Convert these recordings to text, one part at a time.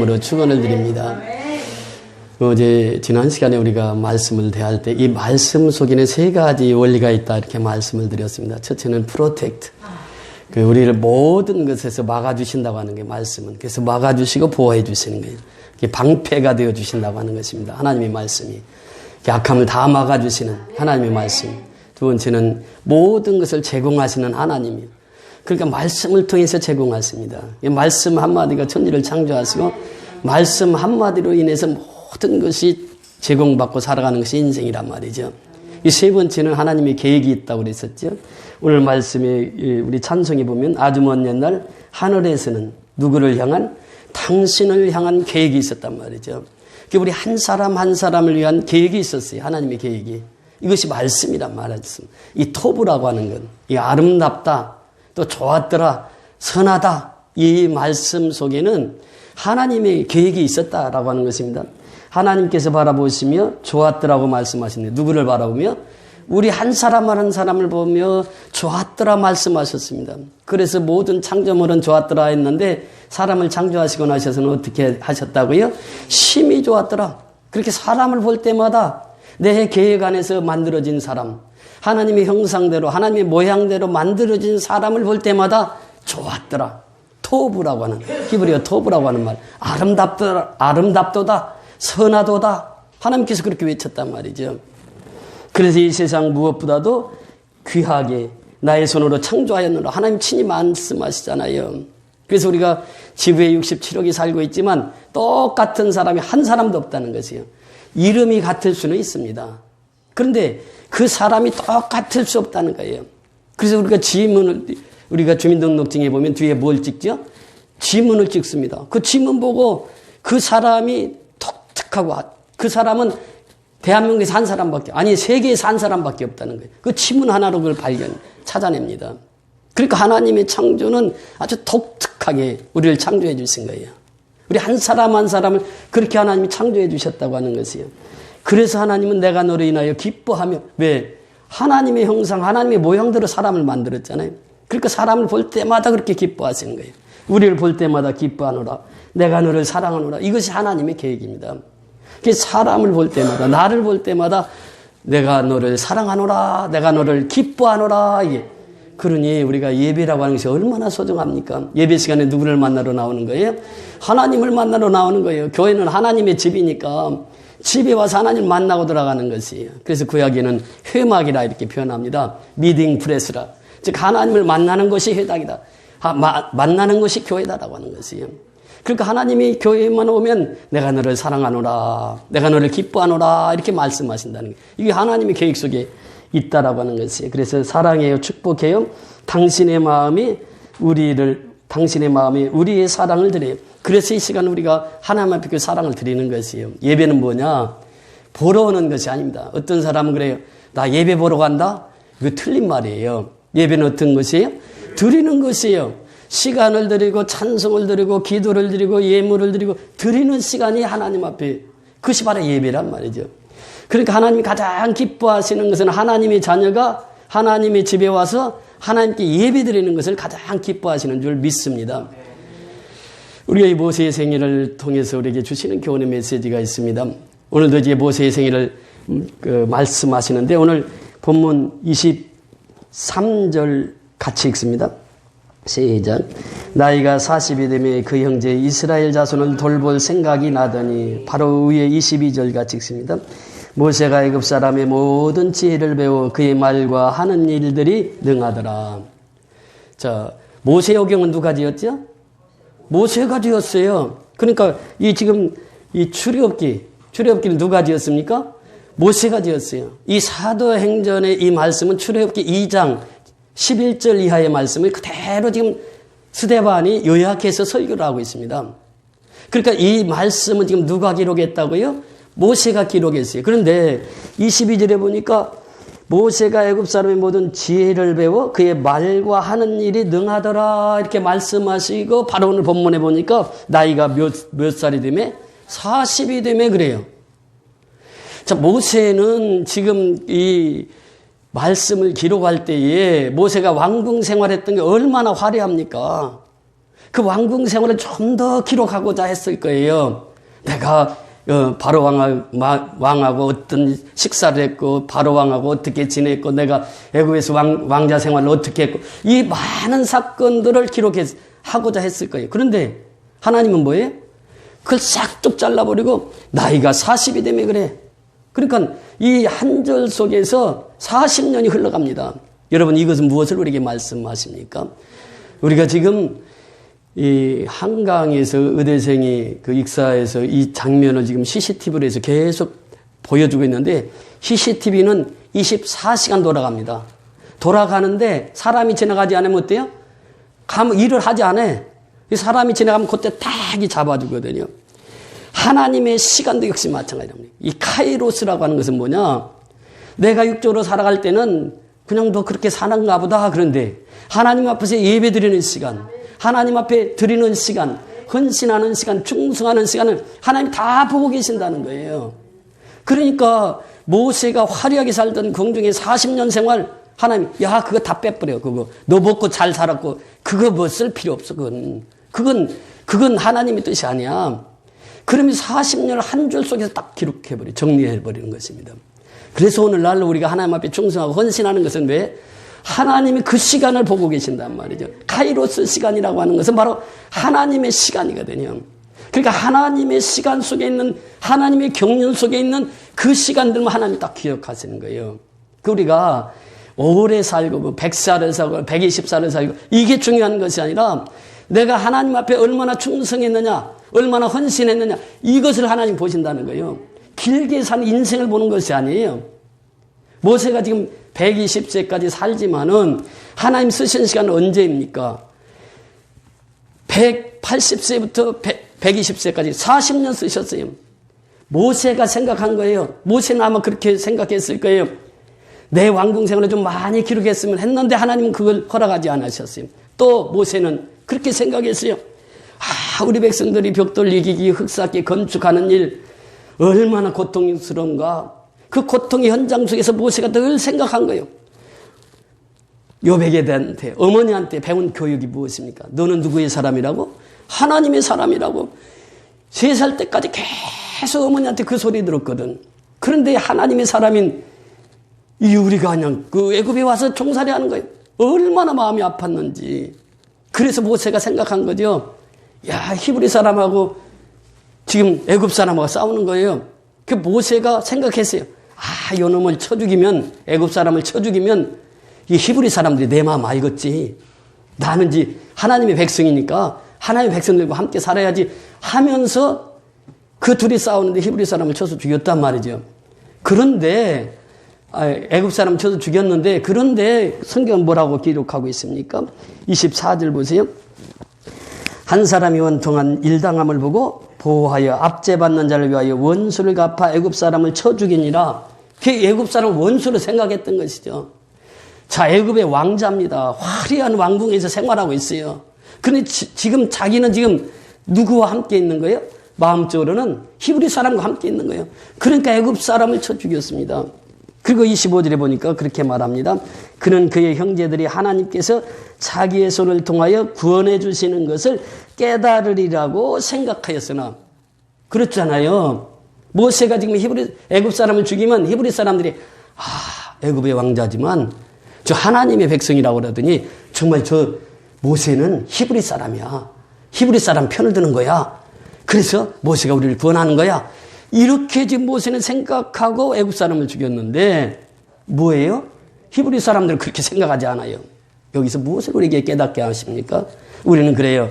으로 축원을 드립니다. 어제 지난 시간에 우리가 말씀을 대할 때 이 말씀 속에는 세 가지 원리가 있다 이렇게 말씀을 드렸습니다. 첫째는 프로텍트. 우리를 모든 것에서 막아주신다고 하는 게 말씀은. 그래서 막아주시고 보호해 주시는 거예요. 방패가 되어 주신다고 하는 것입니다. 하나님의 말씀이. 약함을 다 막아주시는 하나님의 말씀. 두 번째는 모든 것을 제공하시는 하나님이에요. 그러니까 말씀을 통해서 제공하십니다. 말씀 한마디가 천지를 창조하시고 말씀 한마디로 인해서 모든 것이 제공받고 살아가는 것이 인생이란 말이죠. 이 세 번째는 하나님의 계획이 있다고 그랬었죠. 오늘 말씀에 우리 찬송에 보면 아주 먼 옛날 하늘에서는 누구를 향한 당신을 향한 계획이 있었단 말이죠. 우리 한 사람 한 사람을 위한 계획이 있었어요. 하나님의 계획이. 이것이 말씀이란 말씀. 이 토부라고 하는 건 이 아름답다 또 좋았더라 선하다 이 말씀 속에는 하나님의 계획이 있었다라고 하는 것입니다. 하나님께서 바라보시며 좋았더라고 말씀하시는데 누구를 바라보며 우리 한 사람 한 사람을 보며 좋았더라 말씀하셨습니다. 그래서 모든 창조물은 좋았더라 했는데 사람을 창조하시고 나셔서는 어떻게 하셨다고요? 심히 좋았더라. 그렇게 사람을 볼 때마다 내 계획 안에서 만들어진 사람, 하나님의 형상대로 하나님의 모양대로 만들어진 사람을 볼 때마다 좋았더라. 토부라고 하는, 히브리어 토부라고 하는 말. 아름답도다. 선하도다. 하나님께서 그렇게 외쳤단 말이죠. 그래서 이 세상 무엇보다도 귀하게 나의 손으로 창조하였노라. 하나님 친히 말씀하시잖아요. 그래서 우리가 지구에 67억이 살고 있지만 똑같은 사람이 한 사람도 없다는 것이에요. 이름이 같을 수는 있습니다. 그런데 그 사람이 똑같을 수 없다는 거예요. 그래서 우리가 지문을, 우리가 주민등록증에 보면 뒤에 뭘 찍죠? 지문을 찍습니다. 그 지문 보고 그 사람이 독특하고 그 사람은 대한민국에서 한 사람밖에, 아니 세계에서 한 사람밖에 없다는 거예요. 그 지문 하나로 그걸 찾아냅니다. 그러니까 하나님의 창조는 아주 독특하게 우리를 창조해 주신 거예요. 우리 한 사람 한 사람을 그렇게 하나님이 창조해 주셨다고 하는 것이에요. 그래서 하나님은 내가 너로 인하여 기뻐하며, 왜? 하나님의 형상, 하나님의 모양대로 사람을 만들었잖아요. 그러니까 사람을 볼 때마다 그렇게 기뻐하시는 거예요. 우리를 볼 때마다 기뻐하노라. 내가 너를 사랑하노라. 이것이 하나님의 계획입니다. 그래서 사람을 볼 때마다, 나를 볼 때마다 내가 너를 사랑하노라. 내가 너를 기뻐하노라. 이게. 그러니 우리가 예배라고 하는 것이 얼마나 소중합니까? 예배 시간에 누구를 만나러 나오는 거예요? 하나님을 만나러 나오는 거예요. 교회는 하나님의 집이니까 집에 와서 하나님을 만나고 들어가는 것이에요. 그래서 구약에는 회막이라 이렇게 표현합니다. 미팅 프레스라. 즉 하나님을 만나는 것이 회당이다. 만나는 것이 교회다라고 하는 것이에요. 그러니까 하나님이 교회에만 오면 내가 너를 사랑하노라. 내가 너를 기뻐하노라. 이렇게 말씀하신다는 거예요. 이게 하나님의 계획 속에 있다라고 하는 것이에요. 그래서 사랑해요. 축복해요. 당신의 마음이 우리의 사랑을 드려요. 그래서 이 시간 우리가 하나님 앞에 그 사랑을 드리는 것이에요. 예배는 뭐냐? 보러 오는 것이 아닙니다. 어떤 사람은 그래요. 나 예배 보러 간다? 이거 틀린 말이에요. 예배는 어떤 것이에요? 드리는 것이에요. 시간을 드리고 찬송을 드리고 기도를 드리고 예물을 드리고 드리는 시간이 하나님 앞에 그것이 바로 예배란 말이죠. 그러니까 하나님이 가장 기뻐하시는 것은 하나님의 자녀가 하나님의 집에 와서 하나님께 예배 드리는 것을 가장 기뻐하시는 줄 믿습니다. 우리가 이 모세의 생일을 통해서 우리에게 주시는 교훈의 메시지가 있습니다. 오늘도 이제 모세의 생일을 말씀하시는데 오늘 본문 23절 같이 읽습니다. 시작. 나이가 40이 되매 그 형제 이스라엘 자손을 돌볼 생각이 나더니 바로 위에 22절 같이 읽습니다. 모세가 애굽 사람의 모든 지혜를 배워 그의 말과 하는 일들이 능하더라. 자, 모세의 경은 누가 지었죠? 모세가 지었어요. 그러니까 지금 이 출애굽기는 누가 지었습니까? 모세가 지었어요. 이 사도행전의 이 말씀은 출애굽기 2장 11절 이하의 말씀을 그대로 지금 스데반이 요약해서 설교를 하고 있습니다. 그러니까 이 말씀은 지금 누가 기록했다고요? 모세가 기록했어요. 그런데 22절에 보니까 모세가 애굽 사람의 모든 지혜를 배워 그의 말과 하는 일이 능하더라 이렇게 말씀하시고 바로 오늘 본문에 보니까 나이가 몇 살이 되매? 40이 되매 그래요. 자, 모세는 지금 이 말씀을 기록할 때에 모세가 왕궁 생활했던 게 얼마나 화려합니까? 그 왕궁 생활을 좀 더 기록하고자 했을 거예요. 내가 바로 왕하고 어떤 식사를 했고, 바로 왕하고 어떻게 지냈고, 내가 애굽에서 왕자 생활을 어떻게 했고, 이 많은 사건들을 기록하고자 했을 거예요. 그런데 하나님은 뭐예요? 그걸 싹둑 잘라버리고 나이가 40이 되면 그래. 그러니까 이 한 절 속에서 40년이 흘러갑니다. 여러분, 이것은 무엇을 우리에게 말씀하십니까? 우리가 지금 이 한강에서 의대생이 그 익사에서 이 장면을 지금 CCTV로 해서 계속 보여주고 있는데, CCTV는 24시간 돌아갑니다. 돌아가는데 사람이 지나가지 않으면 어때요? 일을 하지 않아. 사람이 지나가면 그때 딱이 잡아주거든요. 하나님의 시간도 역시 마찬가지입니다. 이 카이로스라고 하는 것은 뭐냐? 내가 육적으로 살아갈 때는 그냥 너 그렇게 사는가 보다. 그런데 하나님 앞에서 예배 드리는 시간, 하나님 앞에 드리는 시간, 헌신하는 시간, 충성하는 시간을 하나님이 다 보고 계신다는 거예요. 그러니까 모세가 화려하게 살던 궁중에 40년 생활, 하나님, 야, 그거 다 빼버려. 그거 너 먹고 잘 살았고 그거 뭐 쓸 필요 없어. 그건 하나님의 뜻이 아니야. 그러면 40년을 한 줄 속에서 딱 기록해버려, 정리해버리는 것입니다. 그래서 오늘날 우리가 하나님 앞에 충성하고 헌신하는 것은 왜? 하나님이 그 시간을 보고 계신단 말이죠. 카이로스 시간이라고 하는 것은 바로 하나님의 시간이거든요. 그러니까 하나님의 시간 속에 있는, 하나님의 경륜 속에 있는 그 시간들만 하나님이 딱 기억하시는 거예요. 우리가 오래 살고 100살을 살고 120살을 살고 이게 중요한 것이 아니라 내가 하나님 앞에 얼마나 충성했느냐, 얼마나 헌신했느냐, 이것을 하나님 보신다는 거예요. 길게 산 인생을 보는 것이 아니에요. 모세가 지금 120세까지 살지만은 하나님 쓰신 시간은 언제입니까? 180세부터 120세까지 40년 쓰셨어요. 모세가 생각한 거예요. 모세는 아마 그렇게 생각했을 거예요. 내 왕궁 생활을 좀 많이 기록했으면 했는데 하나님은 그걸 허락하지 않으셨어요. 또 모세는 그렇게 생각했어요. 우리 백성들이 벽돌 이기기, 흙 쌓기, 건축하는 일 얼마나 고통스러운가. 그 고통의 현장 속에서 모세가 늘 생각한 거예요. 요백에한테, 어머니한테 배운 교육이 무엇입니까? 너는 누구의 사람이라고? 하나님의 사람이라고. 3살 때까지 계속 어머니한테 그 소리 들었거든. 그런데 하나님의 사람인 이 우리가 그냥 그 애굽에 와서 종살이 하는 거예요. 얼마나 마음이 아팠는지. 그래서 모세가 생각한 거죠. 야, 히브리 사람하고 지금 애굽 사람하고 싸우는 거예요. 그 모세가 생각했어요. 요 놈을 쳐 죽이면, 애굽 사람을 쳐 죽이면 이 히브리 사람들이 내 마음 알겠지. 나는 이제 하나님의 백성이니까 하나님의 백성들과 함께 살아야지 하면서 그 둘이 싸우는데 히브리 사람을 쳐서 죽였단 말이죠. 그런데 애굽 사람 쳐서 죽였는데, 그런데 성경은 뭐라고 기록하고 있습니까? 24절 보세요. 한 사람이 원통한 일당함을 보고 보호하여 압제받는 자를 위하여 원수를 갚아 애굽 사람을 쳐 죽이니라. 그 애굽 사람을 원수로 생각했던 것이죠. 자, 애굽의 왕자입니다. 화려한 왕궁에서 생활하고 있어요. 그런데 지금 자기는 지금 누구와 함께 있는 거예요? 마음적으로는 히브리 사람과 함께 있는 거예요. 그러니까 애굽 사람을 쳐 죽였습니다. 그리고 25절에 보니까 그렇게 말합니다. 그는 그의 형제들이 하나님께서 자기의 손을 통하여 구원해 주시는 것을 깨달으리라고 생각하였으나. 그렇잖아요. 모세가 지금 애굽 사람을 죽이면 히브리 사람들이 애굽의 왕자지만 저 하나님의 백성이라고 그러더니 정말 저 모세는 히브리 사람이야. 히브리 사람 편을 드는 거야. 그래서 모세가 우리를 구원하는 거야. 이렇게 지금 모세는 생각하고 애굽 사람을 죽였는데 뭐예요? 히브리 사람들은 그렇게 생각하지 않아요. 여기서 무엇을 우리에게 깨닫게 하십니까? 우리는 그래요.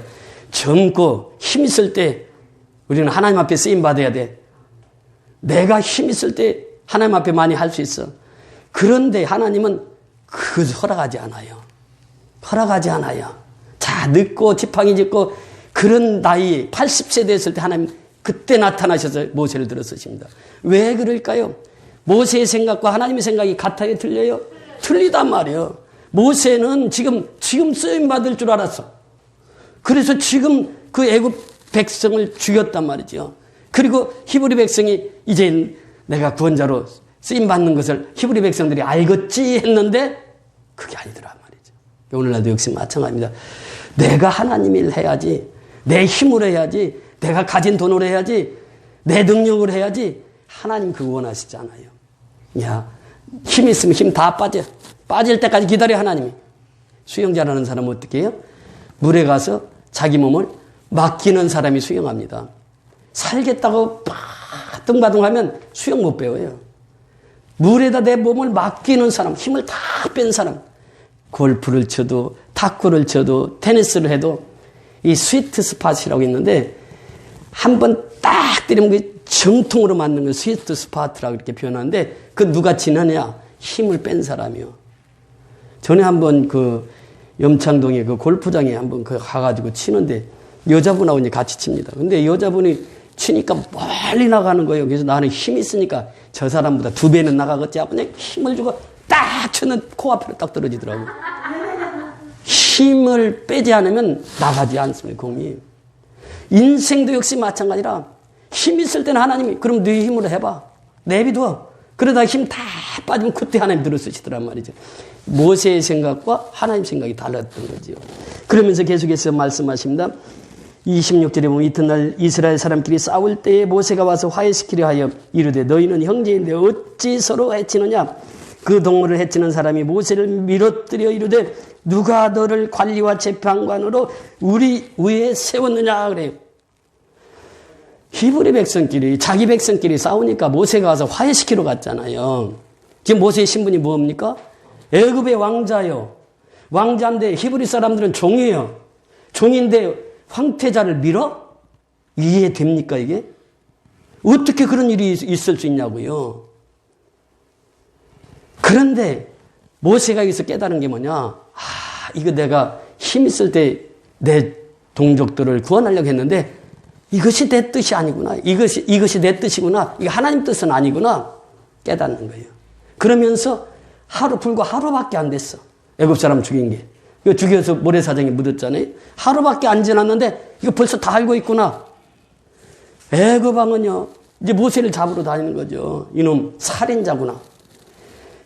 젊고 힘 있을 때 우리는 하나님 앞에 쓰임 받아야 돼. 내가 힘 있을 때 하나님 앞에 많이 할 수 있어. 그런데 하나님은 그것을 허락하지 않아요. 허락하지 않아요. 자, 늙고 지팡이 짚고 그런 나이 80세 됐을 때 하나님 그때 나타나셔서 모세를 들어서십니다. 왜 그럴까요? 모세의 생각과 하나님의 생각이 같아요? 틀려요? 틀리단 말이에요. 모세는 지금 쓰임 받을 줄 알았어. 그래서 지금 그 애굽 백성을 죽였단 말이죠. 그리고 히브리 백성이 이제 내가 구원자로 쓰임 받는 것을 히브리 백성들이 알겠지 했는데 그게 아니더란 말이죠. 오늘날도 역시 마찬가지입니다. 내가 하나님 일 해야지, 내 힘으로 해야지, 내가 가진 돈으로 해야지, 내 능력으로 해야지. 하나님 그거 원하시잖아요. 야, 힘 있으면 힘 다 빠져. 빠질 때까지 기다려 하나님이. 수영 잘하는 사람은 어떻게 해요? 물에 가서 자기 몸을 맡기는 사람이 수영합니다. 살겠다고 바둥바둥하면 수영 못 배워요. 물에다 내 몸을 맡기는 사람, 힘을 다 뺀 사람, 골프를 쳐도 탁구를 쳐도 테니스를 해도 이 스위트 스팟이라고 있는데 한 번 딱 때리면 그 정통으로 맞는 걸 스위트 스팟이라고 이렇게 표현하는데 그 누가 치느냐? 힘을 뺀 사람이요. 전에 한번 그 염창동에 그 골프장에 한번 그 가가지고 치는데 여자분하고 이제 같이 칩니다. 근데 여자분이 치니까 멀리 나가는 거예요. 그래서 나는 힘이 있으니까 저 사람보다 2배는 나가겠지 하고 그냥 힘을 주고 딱 치는 코앞으로 딱 떨어지더라고요. 힘을 빼지 않으면 나가지 않습니다, 공이. 인생도 역시 마찬가지라 힘 있을 때는 하나님이 그럼 네 힘으로 해봐. 내비둬. 그러다 힘 다 빠지면 그때 하나님 들어쓰시더란 말이죠. 모세의 생각과 하나님 생각이 달랐던 거죠. 그러면서 계속해서 말씀하십니다. 26절에 보면 이튿날 이스라엘 사람끼리 싸울 때에 모세가 와서 화해시키려 하여 이르되 너희는 형제인데 어찌 서로 해치느냐. 그 동물을 해치는 사람이 모세를 밀어뜨려 이르되 누가 너를 관리와 재판관으로 우리 위에 세웠느냐 그래요. 히브리 백성끼리 자기 백성끼리 싸우니까 모세가 와서 화해시키러 갔잖아요. 지금 모세의 신분이 뭡니까? 애굽의 왕자요. 왕자인데 히브리 사람들은 종이에요. 종인데 황태자를 밀어? 이해됩니까 이게? 어떻게 그런 일이 있을 수 있냐고요. 그런데 모세가 여기서 깨달은 게 뭐냐? 이거 내가 힘 있을 때 내 동족들을 구원하려고 했는데 이것이 내 뜻이 아니구나. 이것이 내 뜻이구나. 이거 하나님 뜻은 아니구나. 깨닫는 거예요. 그러면서 불과 하루밖에 안 됐어. 애굽 사람 죽인 게. 이거 죽여서 모래사장에 묻었잖아요. 하루밖에 안 지났는데 이거 벌써 다 알고 있구나. 애굽 왕은요. 이제 모세를 잡으러 다니는 거죠. 이놈 살인자구나.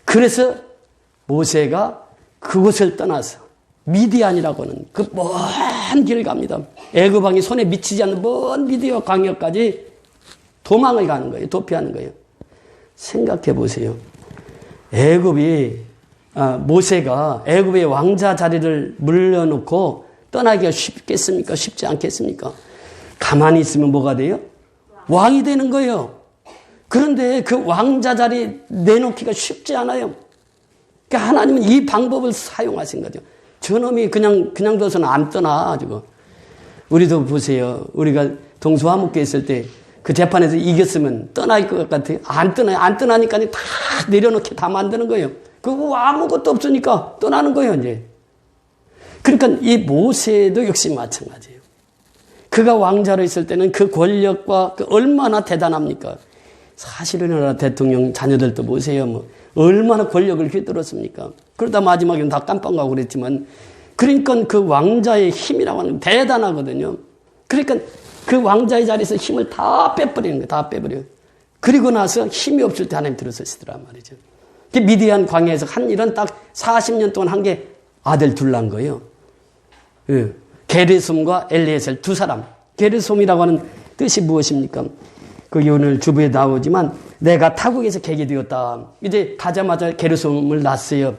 그래서 모세가 그곳을 떠나서 미디안이라고 하는 그 먼 길을 갑니다. 애굽 왕이 손에 미치지 않는 먼 미디안 광야까지 도망을 가는 거예요. 도피하는 거예요. 생각해 보세요. 모세가 애굽의 왕자 자리를 물려놓고 떠나기가 쉽겠습니까? 쉽지 않겠습니까? 가만히 있으면 뭐가 돼요? 왕이 되는 거예요. 그런데 그 왕자 자리 내놓기가 쉽지 않아요. 그러니까 하나님은 이 방법을 사용하신 거죠. 저놈이 그냥 둬서는 안 떠나, 지금. 우리도 보세요. 우리가 동서화목교에 있을 때 그 재판에서 이겼으면 떠날 것 같아요. 안 떠나요. 안 떠나니까 다 내려놓게 다 만드는 거예요. 그거 아무것도 없으니까 떠나는 거예요, 이제. 그러니까 이 모세도 역시 마찬가지예요. 그가 왕자로 있을 때는 그 권력과 얼마나 대단합니까? 사실은 우리나라 대통령 자녀들도 보세요. 얼마나 권력을 휘둘렀습니까? 그러다 마지막에는 다 깜빵가고 그랬지만, 그러니까 그 왕자의 힘이라고 하는 건 대단하거든요. 그러니까 그 왕자의 자리에서 힘을 다 빼버리는 거예요. 다 빼버려요. 그리고 나서 힘이 없을 때 하나님 들어서시더란 말이죠. 미디안 광야에서 한 일은 딱 40년 동안 한 게 아들 둘 난 거예요. 게르솜과 엘리에셀 두 사람. 게르솜이라고 하는 뜻이 무엇입니까? 그게 오늘 주부에 나오지만 내가 타국에서 개게 되었다. 이제 가자마자 게르솜을 낳았어요.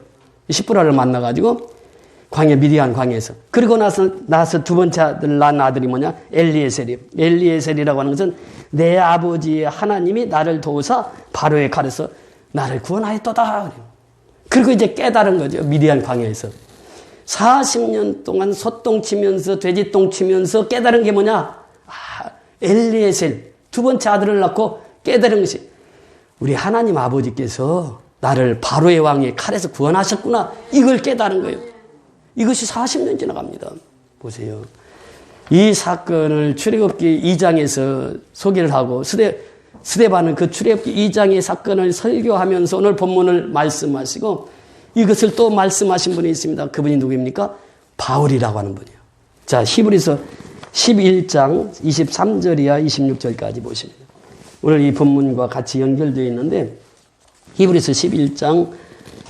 십부라를 만나가지고 미디안 광야에서. 그리고 나서 두 번째 아들 낳은 아들이 뭐냐? 엘리에셀이에요. 엘리에셀이라고 하는 것은 내 아버지의 하나님이 나를 도우사 바로의 칼에서 나를 구원하였도다. 그리고 이제 깨달은 거죠. 미디안 광야에서. 40년 동안 소똥 치면서 돼지똥 치면서 깨달은 게 뭐냐? 엘리에셀 두 번째 아들을 낳고 깨달은 것이 우리 하나님 아버지께서 나를 바로의 왕의 칼에서 구원하셨구나. 이걸 깨달은 거예요. 이것이 40년 지나갑니다. 보세요. 이 사건을 출애굽기 2장에서 소개를 하고 스데반은 그 출애굽기 2장의 사건을 설교하면서 오늘 본문을 말씀하시고 이것을 또 말씀하신 분이 있습니다. 그분이 누구입니까? 바울이라고 하는 분이에요. 자, 히브리서 11장 23절이야 26절까지 보십니다. 오늘 이 본문과 같이 연결되어 있는데 히브리서 11장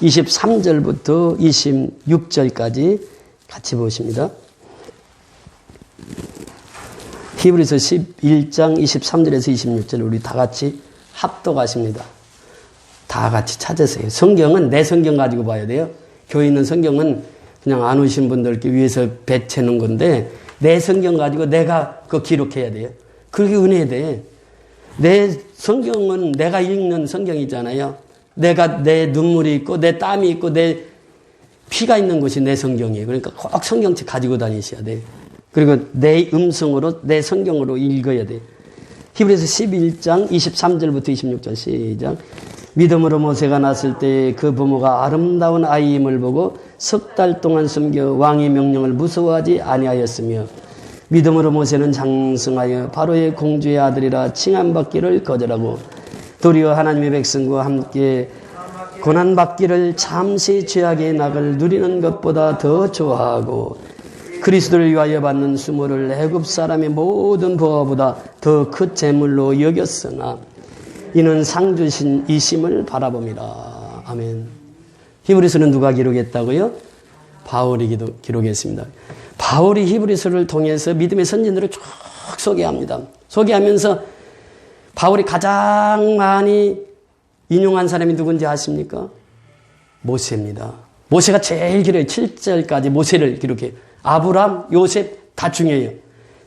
23절부터 26절까지 같이 보십니다. 히브리서 11장 23절에서 26절 우리 다 같이 합독하십니다. 다 같이 찾으세요. 성경은 내 성경 가지고 봐야 돼요. 교회 있는 성경은 그냥 안 오신 분들께 위해서 배치는 건데 내 성경 가지고 내가 그거 기록해야 돼요. 그게 은혜돼. 내 성경은 내가 읽는 성경이잖아요. 내가 내 눈물이 있고 내 땀이 있고 내 피가 있는 것이 내 성경이에요. 그러니까 꼭 성경책 가지고 다니셔야 돼요. 그리고 내 음성으로 내 성경으로 읽어야 돼요. 히브리서 11장 23절부터 26절 시작. 믿음으로 모세가 났을 때 그 부모가 아름다운 아이임을 보고 석 달 동안 숨겨 왕의 명령을 무서워하지 아니하였으며 믿음으로 모세는 장성하여 바로의 공주의 아들이라 칭함받기를 거절하고 도리어 하나님의 백성과 함께 고난받기를 잠시 죄악의 낙을 누리는 것보다 더 좋아하고 그리스도를 위하여 받는 수모를 애굽 사람의 모든 부하보다 더 큰 재물로 여겼으나 이는 상주신 이심을 바라봅니다. 아멘. 히브리서는 누가 기록했다고요? 바울이 기록했습니다. 바울이 히브리서를 통해서 믿음의 선진들을 쭉 소개합니다. 소개하면서 바울이 가장 많이 인용한 사람이 누군지 아십니까? 모세입니다. 모세가 제일 길어요. 7절까지 모세를 기록해요. 아브람, 요셉 다 중요해요.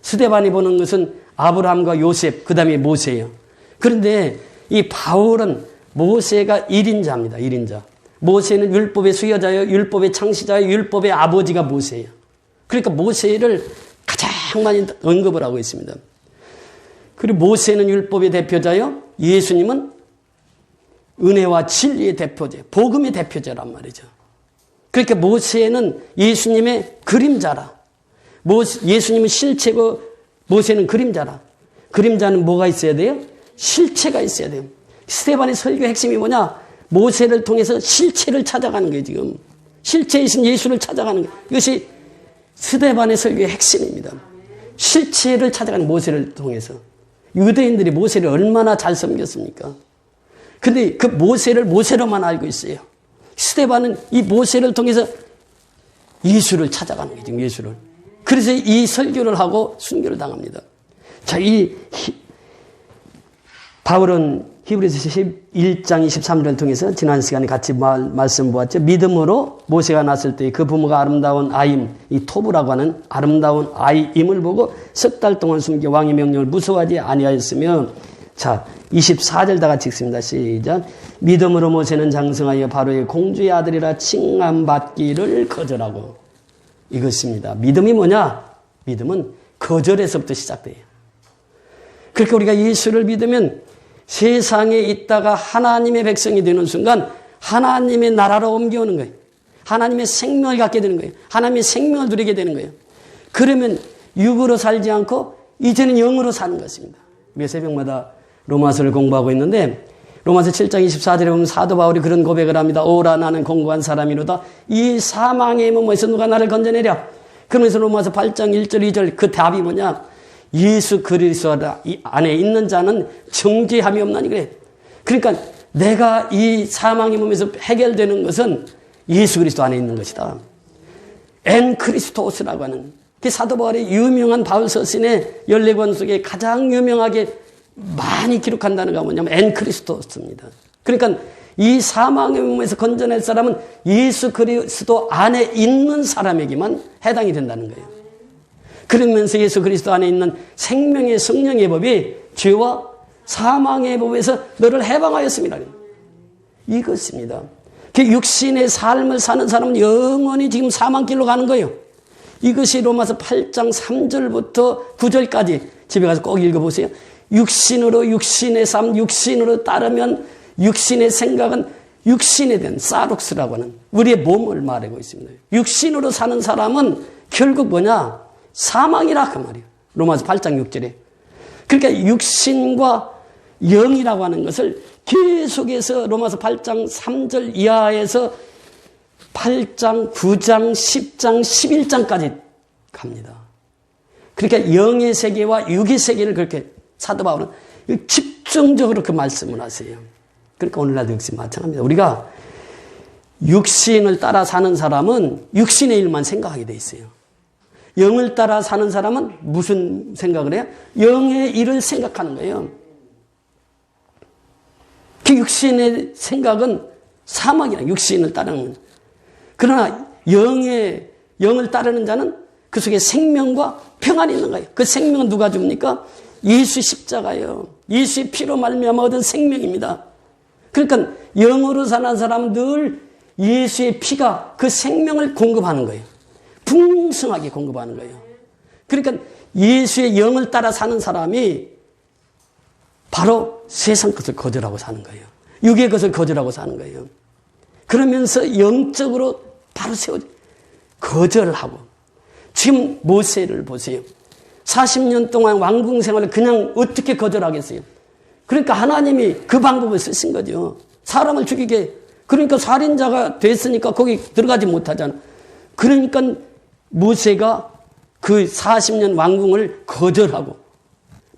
스데반이 보는 것은 아브람과 요셉, 그 다음에 모세예요. 그런데 이 바울은 모세가 1인자입니다. 1인자. 모세는 율법의 수여자예요. 율법의 창시자예요. 율법의 아버지가 모세예요. 그러니까 모세를 가장 많이 언급을 하고 있습니다. 그리고 모세는 율법의 대표자요. 예수님은 은혜와 진리의 대표자, 복음의 대표자란 말이죠. 그러니까 모세는 예수님의 그림자라. 예수님은 실체고 모세는 그림자라. 그림자는 뭐가 있어야 돼요? 실체가 있어야 돼요. 스데반의 설교의 핵심이 뭐냐? 모세를 통해서 실체를 찾아가는 거예요, 지금. 실체이신 예수를 찾아가는 거예요. 이것이 스데반의 설교의 핵심입니다. 실체를 찾아가는 모세를 통해서. 유대인들이 모세를 얼마나 잘 섬겼습니까? 근데 그 모세를 모세로만 알고 있어요. 스데반은 이 모세를 통해서 예수를 찾아가는 거예요, 지금 예수를. 그래서 이 설교를 하고 순교를 당합니다. 자, 바울은 히브리서 11장 23절을 통해서 지난 시간에 같이 말씀 보았죠. 믿음으로 모세가 났을 때 그 부모가 아름다운 아임, 이 토브라고 하는 아름다운 아이임을 보고 석 달 동안 숨겨 왕의 명령을 무서워하지 아니하였으며, 자, 24절 다 같이 읽습니다. 시작. 믿음으로 모세는 장성하여 바로의 공주의 아들이라 칭함받기를 거절하고. 이것입니다. 믿음이 뭐냐? 믿음은 거절에서부터 시작돼요. 그러니까 우리가 예수를 믿으면 세상에 있다가 하나님의 백성이 되는 순간 하나님의 나라로 옮겨오는 거예요. 하나님의 생명을 갖게 되는 거예요. 하나님의 생명을 누리게 되는 거예요. 그러면 육으로 살지 않고 이제는 영으로 사는 것입니다. 우리가 새벽마다 로마서를 공부하고 있는데 로마서 7장 24절에 보면 사도 바울이 그런 고백을 합니다. 오라 나는 공고한 사람이로다. 이 사망의 몸에서 누가 나를 건져내랴. 그러면서 로마서 8장 1절 2절 그 답이 뭐냐. 예수 그리스도 안에 있는 자는 정죄함이 없나니 그래. 그러니까 내가 이 사망의 몸에서 해결되는 것은 예수 그리스도 안에 있는 것이다. 엔 크리스토스라고 하는 그 사도 바울의 유명한 바울 서신의 14권 속에 가장 유명하게 많이 기록한 단어가 뭐냐면 엔 크리스토스입니다. 그러니까 이 사망의 몸에서 건져낼 사람은 예수 그리스도 안에 있는 사람에게만 해당이 된다는 거예요. 그러면서 예수 그리스도 안에 있는 생명의 성령의 법이 죄와 사망의 법에서 너를 해방하였습니다. 이것입니다. 그 육신의 삶을 사는 사람은 영원히 지금 사망길로 가는 거예요. 이것이 로마서 8장 3절부터 9절까지 집에 가서 꼭 읽어보세요. 육신으로 육신의 삶, 육신으로 따르면 육신의 생각은 육신에 대한 사룩스라고 하는 우리의 몸을 말하고 있습니다. 육신으로 사는 사람은 결국 뭐냐? 사망이라 그 말이에요. 로마서 8장 6절에. 그러니까 육신과 영이라고 하는 것을 계속해서 로마서 8장 3절 이하에서 8장, 9장, 10장, 11장까지 갑니다. 그러니까 영의 세계와 육의 세계를 그렇게 사도 바울은 집중적으로 그 말씀을 하세요. 그러니까 오늘날도 역시 마찬가지입니다. 우리가 육신을 따라 사는 사람은 육신의 일만 생각하게 돼 있어요. 영을 따라 사는 사람은 무슨 생각을 해요? 영의 일을 생각하는 거예요. 그 육신의 생각은 사망이라 육신을 따르는 거죠. 그러나 영을 따르는 자는 그 속에 생명과 평안이 있는 거예요. 그 생명은 누가 줍니까? 예수 십자가예요. 예수의 피로 말미암아 얻은 생명입니다. 그러니까 영으로 사는 사람은 늘 예수의 피가 그 생명을 공급하는 거예요. 풍성하게 공급하는 거예요. 그러니까 예수의 영을 따라 사는 사람이 바로 세상 것을 거절하고 사는 거예요. 육의 것을 거절하고 사는 거예요. 그러면서 영적으로 바로 세워져 거절하고. 지금 모세를 보세요. 40년 동안 왕궁 생활을 그냥 어떻게 거절하겠어요? 그러니까 하나님이 그 방법을 쓰신 거죠. 사람을 죽이게. 그러니까 살인자가 됐으니까 거기 들어가지 못하잖아. 그러니까 모세가 그 40년 왕궁을 거절하고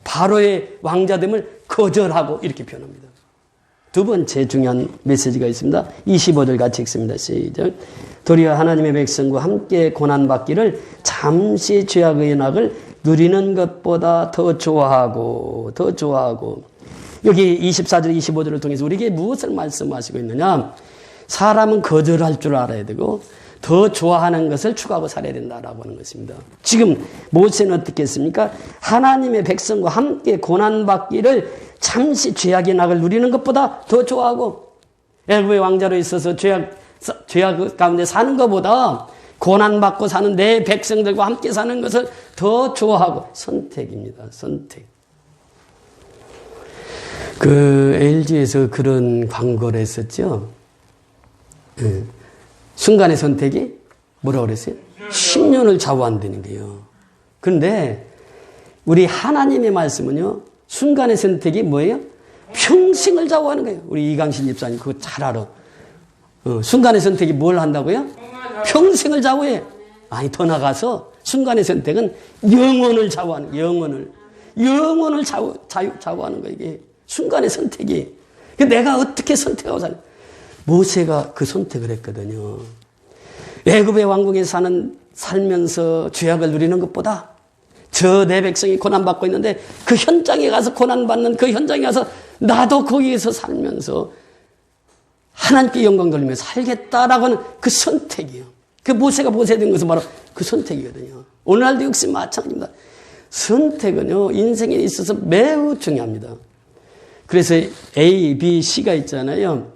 바로의 왕자됨을 거절하고 이렇게 표현합니다. 두 번째 중요한 메시지가 있습니다. 25절 같이 읽습니다. 시작. 도리어 하나님의 백성과 함께 고난받기를 잠시 죄악의 연약을 누리는 것보다 더 좋아하고 여기 24절 25절을 통해서 우리에게 무엇을 말씀하시고 있느냐. 사람은 거절할 줄 알아야 되고 더 좋아하는 것을 추구하고 살아야 된다라고 하는 것입니다. 지금 모세는 어떻게 했습니까? 하나님의 백성과 함께 고난받기를 잠시 죄악의 낙을 누리는 것보다 더 좋아하고 애굽의 왕자로 있어서 죄악 가운데 사는 것보다 고난받고 사는 내 백성들과 함께 사는 것을 더 좋아하고 선택입니다. 선택. 그 LG에서 그런 광고를 했었죠. 순간의 선택이 뭐라고 그랬어요? 10년을 좌우한다는 거예요. 그런데 우리 하나님의 말씀은요. 순간의 선택이 뭐예요? 평생을 좌우하는 거예요. 우리 이강신 집사님 그거 잘 알아. 순간의 선택이 뭘 한다고요? 평생을 좌우해. 아니 더 나가서 순간의 선택은 영혼을 좌우하는 거예요. 영혼을 좌우하는 거예요. 이게 순간의 선택이. 내가 어떻게 선택하고 살냐. 모세가 그 선택을 했거든요. 애굽의 왕궁에 살면서 죄악을 누리는 것보다 저 내 백성이 고난받고 있는데 그 현장에 가서 고난받는 그 현장에 가서 나도 거기에서 살면서 하나님께 영광 돌리며 살겠다라고 하는 그 선택이에요. 그 모세가 보세된 것은 바로 그 선택이거든요. 오늘날도 역시 마찬가지입니다. 선택은요, 인생에 있어서 매우 중요합니다. 그래서 A, B, C가 있잖아요.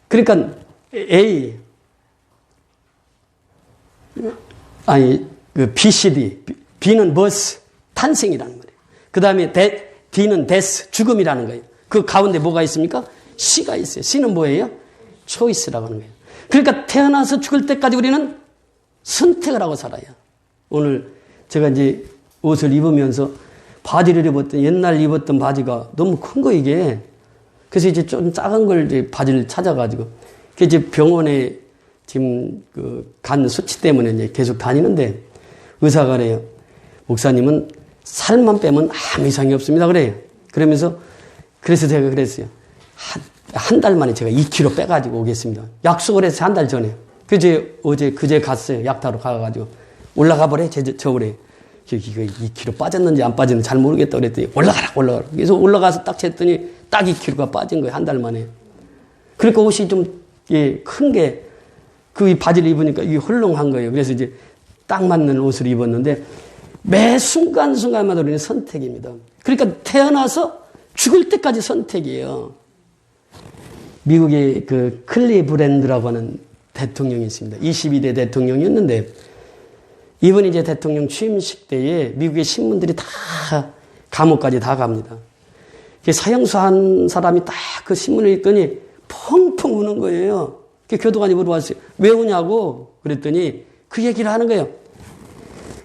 그러니까 B, C, D. B는 버스, 탄생이라는 거예요. 그 다음에 D는 데스, 죽음이라는 거예요. 그 가운데 뭐가 있습니까? C가 있어요. C는 뭐예요? 초이스라고 하는 거예요. 그러니까 태어나서 죽을 때까지 우리는 선택을 하고 살아요. 오늘 제가 이제 옷을 입으면서 바지를 입었더니 옛날 입었던 바지가 너무 큰 거 이게. 그래서 이제 좀 작은 걸 이제 바지를 찾아가지고 이제 병원에 지금 간 수치 때문에 이제 계속 다니는데 의사가 그래요. 목사님은 살만 빼면 아무 이상이 없습니다. 그래요. 그래서 제가 그랬어요. 한 달 만에 제가 2kg 빼가지고 오겠습니다. 약속을 해서 한 달 전에. 그제 갔어요. 약타로 가가지고. 올라가 버려. 저 그래. 이거 2kg 빠졌는지 안 빠졌는지 잘 모르겠다 그랬더니 올라가라. 그래서 올라가서 딱 쟀더니 딱 2kg가 빠진 거예요. 한 달 만에. 그러니까 옷이 좀, 큰 게, 그 바지를 입으니까 이게 헐렁한 거예요. 그래서 이제 딱 맞는 옷을 입었는데 매 순간순간마다 우리는 선택입니다. 그러니까 태어나서 죽을 때까지 선택이에요. 미국의 그 클리브랜드라고 하는 대통령이 있습니다. 22대 대통령이었는데 이번에 이제 대통령 취임식 때에 미국의 신문들이 다 감옥까지 다 갑니다. 사형수 한 사람이 딱 그 신문을 읽더니 펑펑 우는 거예요. 교도관이 물어봤어요. 왜 우냐고 그랬더니 그 얘기를 하는 거예요.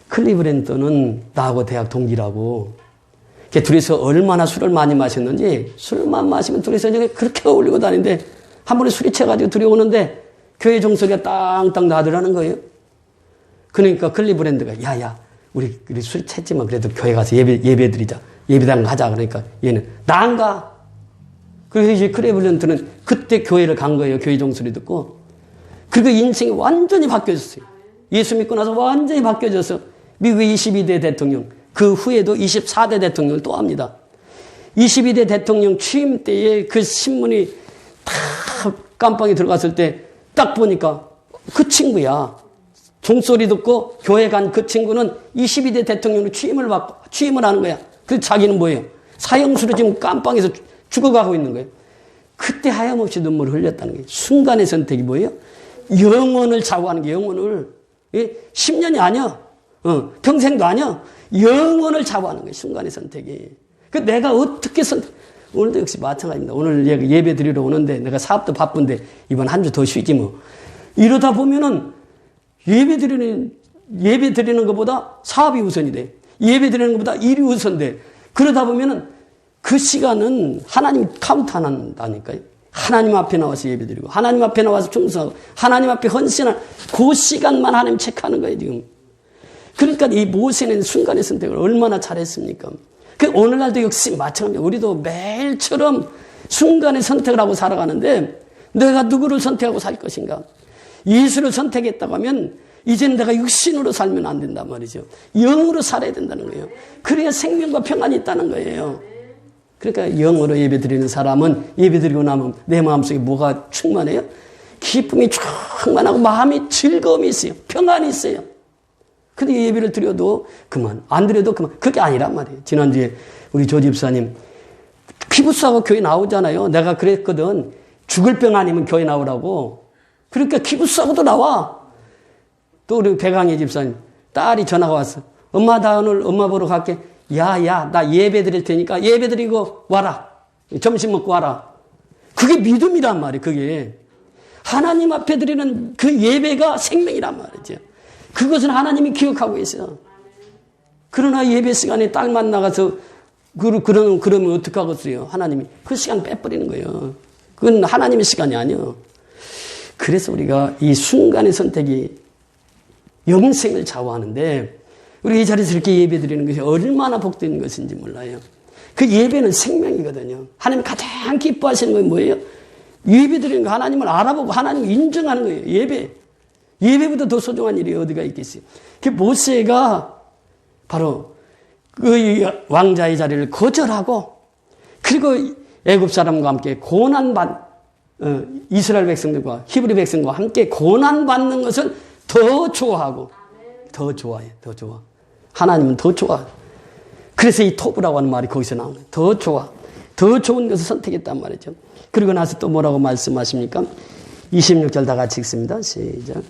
클리브랜드는 나하고 대학 동기라고. 둘이서 얼마나 술을 많이 마셨는지 술만 마시면 둘이서 그렇게 어울리고 다니는데 한 번에 술이 채가지고 둘이 오는데 교회 종소리가 땅땅 나더라는 거예요. 그러니까 클리브랜드가 야야 우리 술 챘지만 그래도 교회 가서 예배 드리자. 예배당 가자. 그러니까 얘는 나 안 가. 그래서 이제 클리브랜드는 그때 교회를 간 거예요. 교회 종소리 듣고. 그리고 인생이 완전히 바뀌었어요. 예수 믿고 나서 완전히 바뀌어져서 미국의 22대 대통령, 그 후에도 24대 대통령을 또 합니다. 22대 대통령 취임 때에 그 신문이 다 깜빵에 들어갔을 때 딱 보니까 그 친구야. 종소리 듣고 교회 간 그 친구는 22대 대통령으로 취임을 하는 거야. 그래서 자기는 뭐예요? 사형수로 지금 깜빵에서 죽어가고 있는 거예요. 그때 하염없이 눈물을 흘렸다는 거예요. 순간의 선택이 뭐예요? 영혼을 좌우하는 게 영혼을. 10년이 아니야. 평생도 아니야. 영혼을 좌우하는 거예요. 순간의 선택이. 그 내가 어떻게 오늘도 역시 마찬가지입니다. 오늘 예배 드리러 오는데 내가 사업도 바쁜데 이번 한 주 더 쉬지 뭐. 이러다 보면은 예배 드리는 것보다 사업이 우선이 돼. 예배 드리는 것보다 일이 우선돼. 그러다 보면은 그 시간은 하나님 카운트 안 한다니까요. 하나님 앞에 나와서 예배 드리고, 하나님 앞에 나와서 충성하고, 하나님 앞에 헌신할 그 시간만 하나님 체크하는 거예요, 지금. 그러니까 이 모세는 순간의 선택을 얼마나 잘했습니까? 그 오늘날도 역시 마찬가지입니다. 우리도 매일처럼 순간의 선택을 하고 살아가는데 내가 누구를 선택하고 살 것인가? 예수를 선택했다고 하면 이제는 내가 육신으로 살면 안 된단 말이죠. 영으로 살아야 된다는 거예요. 그래야 생명과 평안이 있다는 거예요. 그러니까 영으로 예배드리는 사람은 예배드리고 나면 내 마음속에 뭐가 충만해요? 기쁨이 충만하고 마음이 즐거움이 있어요. 평안이 있어요. 근데 예배를 드려도 그만, 안 드려도 그만. 그게 아니란 말이에요. 지난주에 우리 조 집사님 기부싸고 교회 나오잖아요. 내가 그랬거든. 죽을 병 아니면 교회 나오라고. 그러니까 기부싸고도 나와. 또 우리 배강희 집사님 딸이 전화가 왔어. 엄마 나 오늘 엄마 보러 갈게. 야야 나 예배 드릴 테니까 예배 드리고 와라. 점심 먹고 와라. 그게 믿음이란 말이에요. 그게 하나님 앞에 드리는 그 예배가 생명이란 말이죠. 그것은 하나님이 기억하고 있어요. 그러나 예배 시간에 딸만 나가서 그러면 어떡하겠어요? 하나님이 그 시간 빼버리는 거예요. 그건 하나님의 시간이 아니에요. 그래서 우리가 이 순간의 선택이 영생을 좌우하는데 우리 이 자리에서 이렇게 예배 드리는 것이 얼마나 복된 것인지 몰라요. 그 예배는 생명이거든요. 하나님 가장 기뻐하시는 건 뭐예요? 예배 드리는 거 하나님을 알아보고 하나님을 인정하는 거예요. 예배보다 더 소중한 일이 어디가 있겠어요. 그 모세가 바로 그 왕자의 자리를 거절하고 그리고 애굽 사람과 함께 이스라엘 백성들과 히브리 백성과 함께 고난받는 것을 더 좋아하고 더 좋아해. 더 좋아. 하나님은 더 좋아. 그래서 이 토브라고 하는 말이 거기서 나오는 거예요. 더 좋아. 더 좋은 것을 선택했단 말이죠. 그리고 나서 또 뭐라고 말씀하십니까? 26절 다 같이 읽습니다. 시작.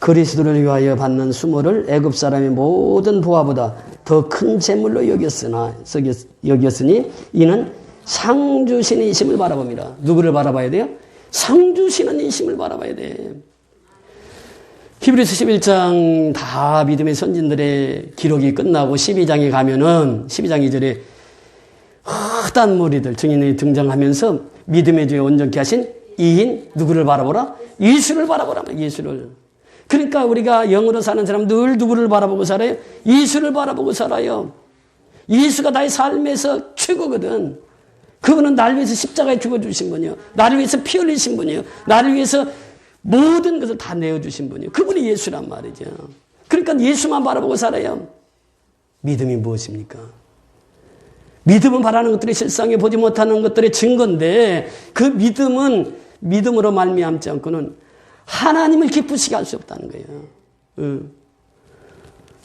그리스도를 위하여 받는 수모를 애굽 사람의 모든 부하보다 더 큰 재물로 여겼으니 이는 상 주시는 이심을 바라봅니다. 누구를 바라봐야 돼요? 상 주시는 이심을 바라봐야 돼. 히브리서 11장 다 믿음의 선진들의 기록이 끝나고 12장에 가면은 12장 2절에 흑단 무리들 증인이 등장하면서 믿음의 주에 온전케 하신 이인 누구를 바라보라? 예수를 바라보라. 예수를. 그러니까 우리가 영으로 사는 사람 늘 누구를 바라보고 살아요? 예수를 바라보고 살아요. 예수가 나의 삶에서 최고거든. 그분은 나를 위해서 십자가에 죽어주신 분이요. 나를 위해서 피 흘리신 분이요. 나를 위해서 모든 것을 다 내어주신 분이요. 그분이 예수란 말이죠. 그러니까 예수만 바라보고 살아요. 믿음이 무엇입니까? 믿음은 바라는 것들이 실상에 보지 못하는 것들의 증거인데 그 믿음은 믿음으로 말미암지 않고는 하나님을 기쁘시게 할 수 없다는 거예요.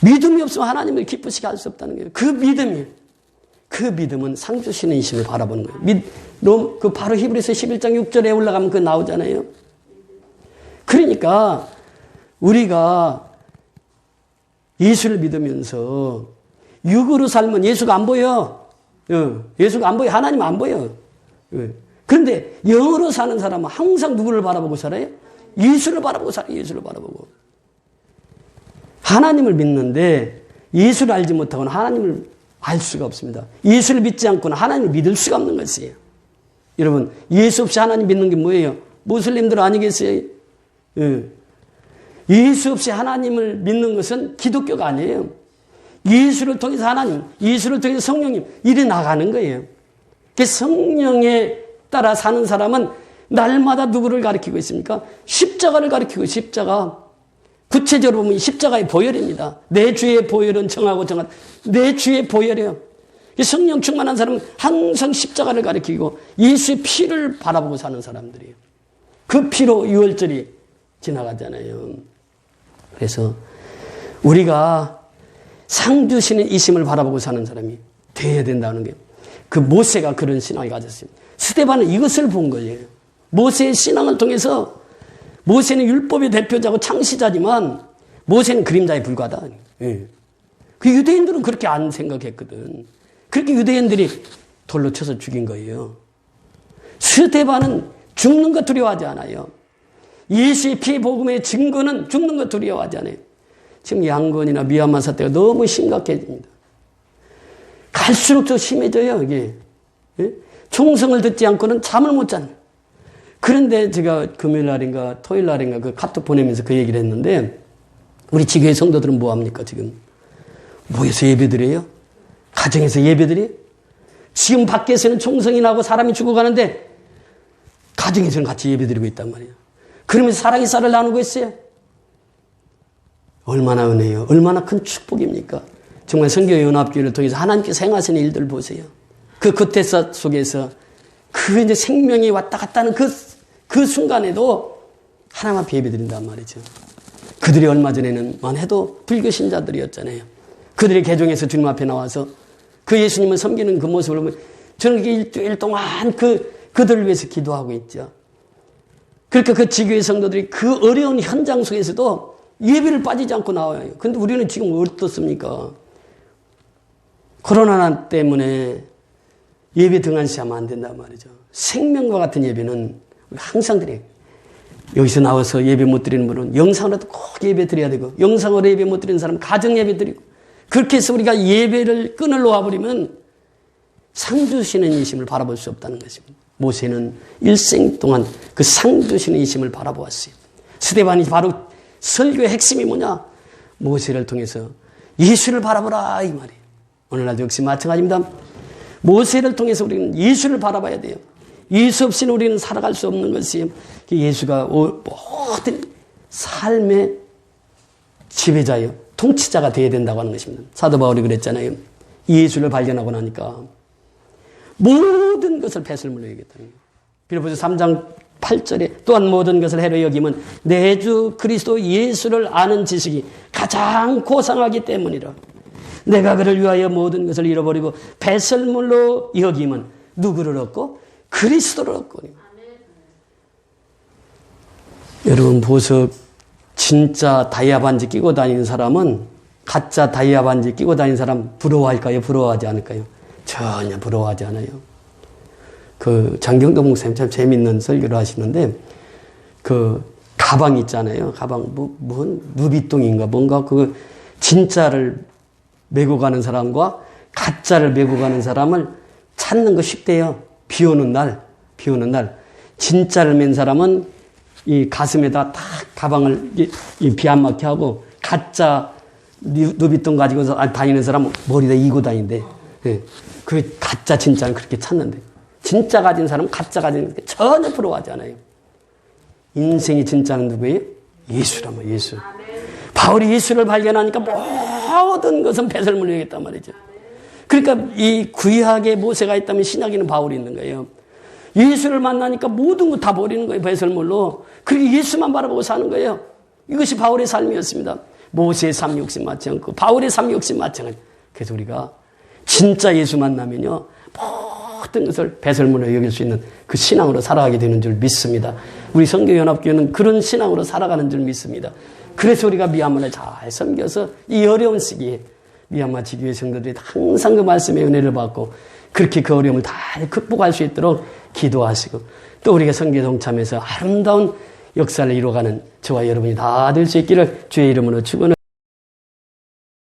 믿음이 없으면 하나님을 기쁘시게 할 수 없다는 거예요. 그 믿음은 상 주시는 이심을 바라보는 거예요. 그 바로 히브리서 11장 6절에 올라가면 그거 나오잖아요. 그러니까 우리가 예수를 믿으면서 육으로 살면 예수가 안 보여. 예수가 안 보여. 하나님 안 보여. 그런데 영으로 사는 사람은 항상 누구를 바라보고 살아요? 예수를 바라보고 살아요. 예수를 바라보고. 하나님을 믿는데 예수를 알지 못하고는 하나님을 알 수가 없습니다. 예수를 믿지 않고는 하나님을 믿을 수가 없는 것이에요. 여러분, 예수 없이 하나님 믿는 게 뭐예요? 무슬림들 아니겠어요? 예수 없이 하나님을 믿는 것은 기독교가 아니에요. 예수를 통해서 하나님, 예수를 통해서 성령님 이래 나가는 거예요. 그 성령에 따라 사는 사람은 날마다 누구를 가리키고 있습니까? 십자가를 가리키고 십자가. 구체적으로 보면 십자가의 보혈입니다. 내 주의 보혈은 정하고 정한 내 주의 보혈이에요. 성령 충만한 사람은 항상 십자가를 가리키고 예수의 피를 바라보고 사는 사람들이에요. 그 피로 유월절이 지나가잖아요. 그래서 우리가 상 주시는 이심을 바라보고 사는 사람이 되어야 된다는 게, 그 모세가 그런 신앙을 가졌습니다. 스데반은 이것을 본 거예요. 모세의 신앙을 통해서, 모세는 율법의 대표자고 창시자지만 모세는 그림자에 불과하다. 예. 그 유대인들은 그렇게 안 생각했거든. 그렇게 유대인들이 돌로 쳐서 죽인 거예요. 스데반은 죽는 거 두려워하지 않아요. 예수의 피 복음의 증거는 죽는 거 두려워하지 않아요. 지금 양건이나 미얀마 사태가 너무 심각해집니다. 갈수록 더 심해져요, 이게. 예? 총성을 듣지 않고는 잠을 못 자는. 그런데 제가 금요일 날인가 토요일 날인가 그 카톡 보내면서 그 얘기를 했는데, 우리 지교회 성도들은 뭐 합니까, 지금? 모여서 예배드려요? 가정에서 예배드려요? 지금 밖에서는 총성이 나고 사람이 죽어가는데, 가정에서는 같이 예배드리고 있단 말이에요. 그러면서 사랑의 쌀을 나누고 있어요. 얼마나 은혜요. 얼마나 큰 축복입니까? 정말 선교연합교회를 통해서 하나님께서 행하시는 일들 보세요. 그 고태사 속에서 그 이제 생명이 왔다 갔다 하는 그 순간에도 하나님 앞에 예배드린단 말이죠. 그들이 얼마 전에는만 해도 불교 신자들이었잖아요. 그들의 개종에서 주님 앞에 나와서 그 예수님을 섬기는 그 모습을 보면 저는 일주일 동안 그들을 위해서 기도하고 있죠. 그러니까 그 지교회 성도들이 그 어려운 현장 속에서도 예배를 빠지지 않고 나와요. 근데 우리는 지금 어떻습니까? 코로나 때문에 예배 등한시하면 안 된단 말이죠. 생명과 같은 예배는 항상 드려요. 여기서 나와서 예배 못 드리는 분은 영상으로도 꼭 예배 드려야 되고, 영상으로 예배 못 드리는 사람은 가정 예배 드리고, 그렇게 해서 우리가 예배를 끈을 놓아버리면 상 주시는 이심을 바라볼 수 없다는 것입니다. 모세는 일생 동안 그 상 주시는 이심을 바라보았어요. 스데반이 바로 설교의 핵심이 뭐냐? 모세를 통해서 예수를 바라보라, 이 말이에요. 오늘날도 역시 마찬가지입니다. 모세를 통해서 우리는 예수를 바라봐야 돼요. 예수 없이는 우리는 살아갈 수 없는 것이, 예수가 모든 삶의 지배자요, 통치자가 되어야 된다고 하는 것입니다. 사도 바울이 그랬잖아요. 예수를 발견하고 나니까 모든 것을 배설물로 여기겠다는 거예요. 빌립보서 3장 8절에 또한 모든 것을 해로 여기면 내 주 그리스도 예수를 아는 지식이 가장 고상하기 때문이라. 내가 그를 위하여 모든 것을 잃어버리고 배설물로 여기면 누구를 얻고? 그리스도를 얻고. 여러분, 보석 진짜 다이아 반지 끼고 다니는 사람은 가짜 다이아 반지 끼고 다니는 사람 부러워할까요? 부러워하지 않을까요? 전혀 부러워하지 않아요. 그 장경도 목사님 참 재밌는 설교를 하시는데, 그 가방 있잖아요. 가방 뭔 누비똥인가 뭔가 그 진짜를 메고 가는 사람과 가짜를 메고 가는 사람을 찾는 거 쉽대요. 비 오는 날 진짜를 맨 사람은 이 가슴에다 딱 가방을 비 안 맞게 하고, 가짜 누비똥 가지고서 다니는 사람은 머리에다 이고 다닌대. 예. 그 가짜 진짜는 그렇게 찾는데, 진짜 가진 사람은 가짜 가진 게 전혀 부러워하지 않아요. 인생이 진짜는 누구예요? 예수란 말이에요. 예수. 바울이 예수를 발견하니까 모든 것은 배설물로 여겼단 말이죠. 그러니까 이 구약에 모세가 있다면 신약에는 바울이 있는 거예요. 예수를 만나니까 모든 거 다 버리는 거예요. 배설물로. 그리고 예수만 바라보고 사는 거예요. 이것이 바울의 삶이었습니다. 모세의 삶 역시 맞지 않고 바울의 삶 역시 마찬가지. 그래서 우리가 진짜 예수 만나면요, 모든 것을 배설물로 여길 수 있는 그 신앙으로 살아가게 되는 줄 믿습니다. 우리 선교연합교회는 그런 신앙으로 살아가는 줄 믿습니다. 그래서 우리가 미얀마를 잘 섬겨서 이 어려운 시기에 미얀마 지교회 성도들이 항상 그 말씀의 은혜를 받고 그렇게 그 어려움을 다 극복할 수 있도록 기도하시고, 또 우리가 선교에 동참해서 아름다운 역사를 이루어가는 저와 여러분이 다 될 수 있기를 주의 이름으로 축원을